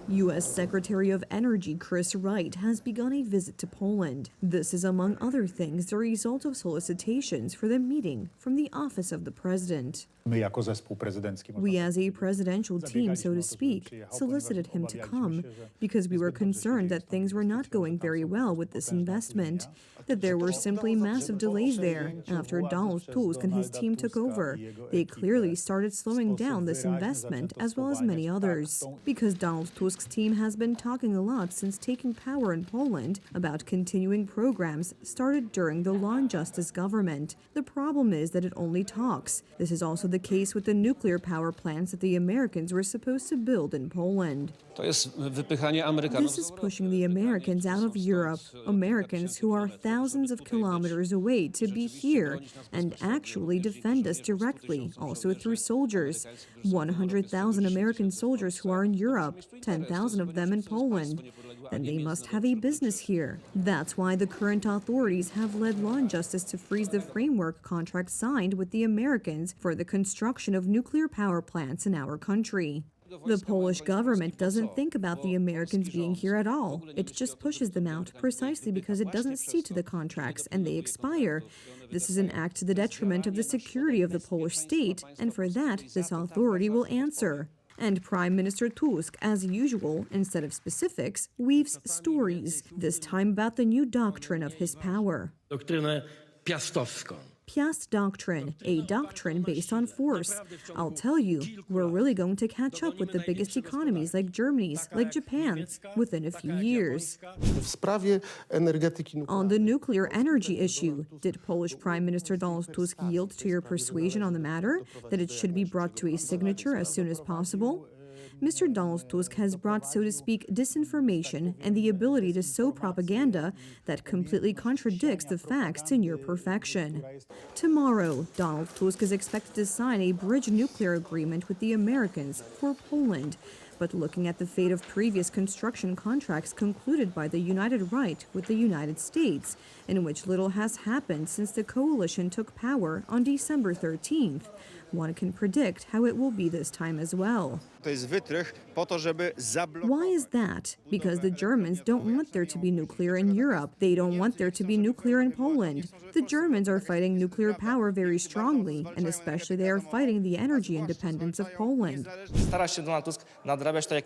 U.S. Secretary of Energy Chris Wright has begun a visit to Poland. This is, among other things, the result of solicitations for the meeting from the office of the president. We, as a presidential team, so to speak, solicited him to come because we were concerned that things were not going very well with this investment, that there were simply massive delays there. After Donald Tusk and his team took over, they clearly started slowing down this investment as well as many others. Because Donald Tusk's team has been talking a lot since taking power in Poland about continuing programs started during the Law and Justice government. The problem is that it only talks. This is also the case with the nuclear power plants that the Americans were supposed to build in Poland. This is pushing the Americans out of Europe, Americans who are thousands of kilometers away to be here and actually defend us directly, also through soldiers. 100,000 American soldiers who are in Europe, 10,000 of them in Poland. Then they must have a business here. That's why the current authorities have led Law and Justice to freeze the framework contract signed with the Americans for the construction of nuclear power plants in our country. The Polish government doesn't think about the Americans being here at all. It just pushes them out precisely because it doesn't see to the contracts and they expire. This is an act to the detriment of the security of the Polish state, and for that, this authority will answer. And Prime Minister Tusk, as usual, instead of specifics, weaves stories, this time about the new doctrine of his power. Piast Doctrine, a doctrine based on force. I'll tell you, we're really going to catch up with the biggest economies like Germany's, like Japan's, within a few years. On the nuclear energy issue, did Polish Prime Minister Donald Tusk yield to your persuasion on the matter, that it should be brought to a signature as soon as possible? Mr. Donald Tusk has brought, so to speak, disinformation and the ability to sow propaganda that completely contradicts the facts to near perfection. Tomorrow, Donald Tusk is expected to sign a bridge nuclear agreement with the Americans for Poland. But looking at the fate of previous construction contracts concluded by the United Right with the United States, in which little has happened since the coalition took power on December 13th, one can predict how it will be this time as well. Why is that? Because the Germans don't want there to be nuclear in Europe. They don't want there to be nuclear in Poland. The Germans are fighting nuclear power very strongly, and especially they are fighting the energy independence of Poland.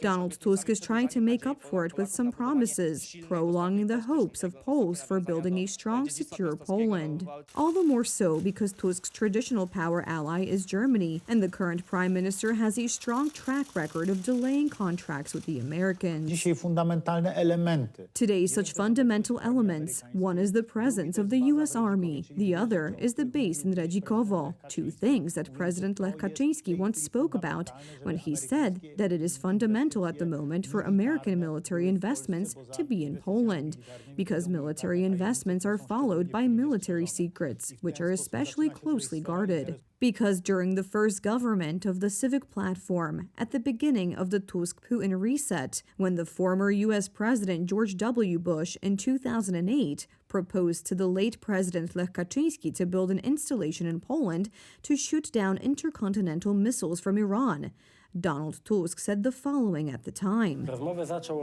Donald Tusk is trying to make up for it with some promises, prolonging the hopes of Poles for building a strong, secure Poland. All the more so because Tusk's traditional power ally is Germany, and the current prime minister has a strong track record of delaying contracts with the Americans. Today, such fundamental elements. One is the presence of the U.S. Army. The other is the base in Redzikowo. Two things that President Lech Kaczyński once spoke about when he said that it is fundamental at the moment for American military investments to be in Poland, because military investments are followed by military secrets, which are especially closely guarded. Because during the first government of the Civic Platform, at the beginning of the Tusk-Putin reset, when the former U.S. President George W. Bush in 2008 proposed to the late President Lech Kaczyński to build an installation in Poland to shoot down intercontinental missiles from Iran, Donald Tusk said the following at the time.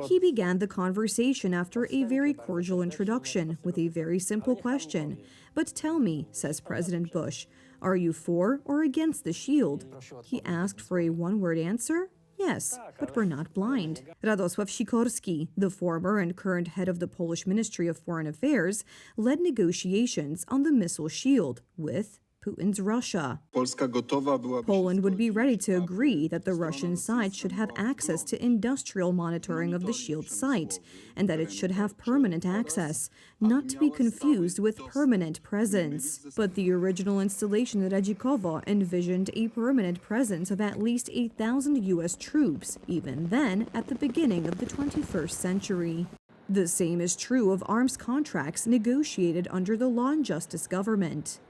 He began the conversation after a very cordial introduction with a very simple question. But tell me, says President Bush, are you for or against the shield? He asked for a one-word answer. Yes, but we're not blind. Radosław Sikorski, the former and current head of the Polish Ministry of Foreign Affairs, led negotiations on the missile shield with Putin's Russia. Poland would be ready to agree that the Russian side should have access to industrial monitoring of the shield site, and that it should have permanent access, not to be confused with permanent presence. But the original installation at Redzikowo envisioned a permanent presence of at least 8,000 U.S. troops, even then at the beginning of the 21st century. The same is true of arms contracts negotiated under the Law and Justice government.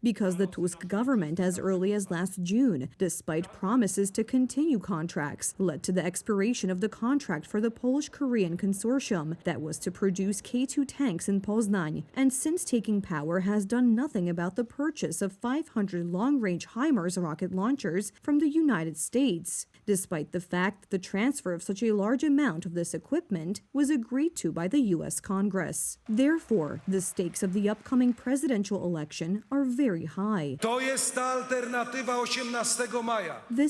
Because the Tusk government, as early as last June, despite promises to continue contracts, led to the expiration of the contract for the Polish-Korean consortium that was to produce K2 tanks in Poznań, and since taking power has done nothing about the purchase of 500 long-range HIMARS rocket launchers from the United States, despite the fact that the transfer of such a large amount of this equipment was agreed to by the U.S. Congress. Therefore, the stakes of the upcoming presidential election are very high. This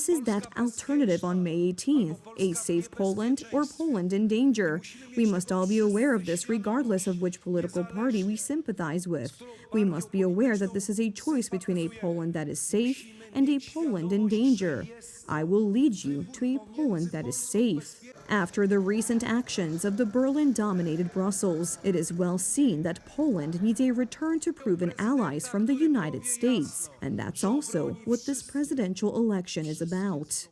is that alternative on May 18th, a safe Poland or Poland in danger. We must all be aware of this regardless of which political party we sympathize with. We must be aware that this is a choice between a Poland that is safe and a Poland in danger. I will lead you to a Poland that is safe. After the recent actions of the Berlin-dominated Brussels, it is well seen that Poland needs a return to proven allies from the United States. And that's also what this presidential election is about.